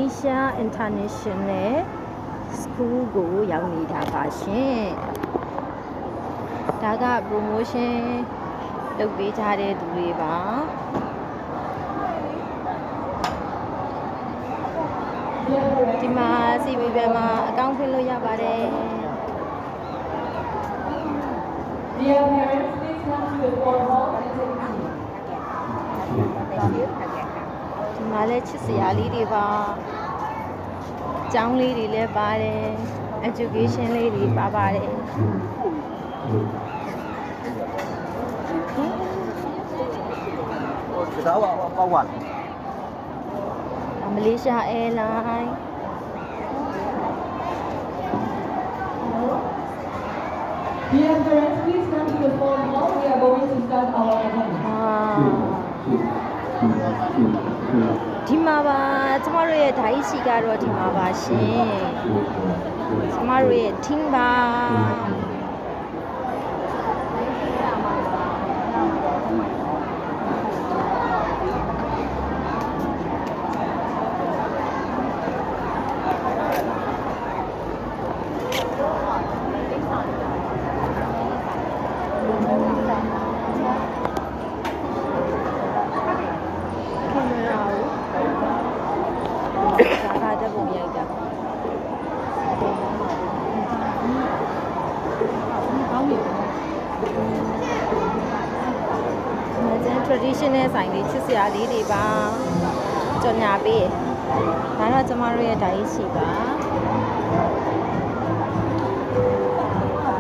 Malaysia International School ကိုရောက်နေတာပါရှင်ဒါက promotion လုပ်ပေးကြတဲ့သူတွေပါဒီမှာ CV ဘက်မှာအကောင့်ဖွင့်လို့ရပါတယ် Dear parents, please come to the board hall and take action. ဒီမှာလည်းချစ်စရာလေးတွေပါကျောင်းလေးတွေလည်းပါတယ် education လေးတွေပါပါတယ် Malaysia Airlines Dear parents, please come to the board hall. We are going to start our event. ဒီမှာပါကျမတို့ရဲ့ဓာတ်ရှိကတော့ဒီမှာပါရှင်ကျမတို့ရဲ့ team ပါဓာတ်ပုံရိုက်တာtraditional ဆိုင်လေးချစ်စရာလေးတွေပါကြော်ညာပေးဒါတော့ကျမတို့ရဲ့ဓာတ်ရှိပါ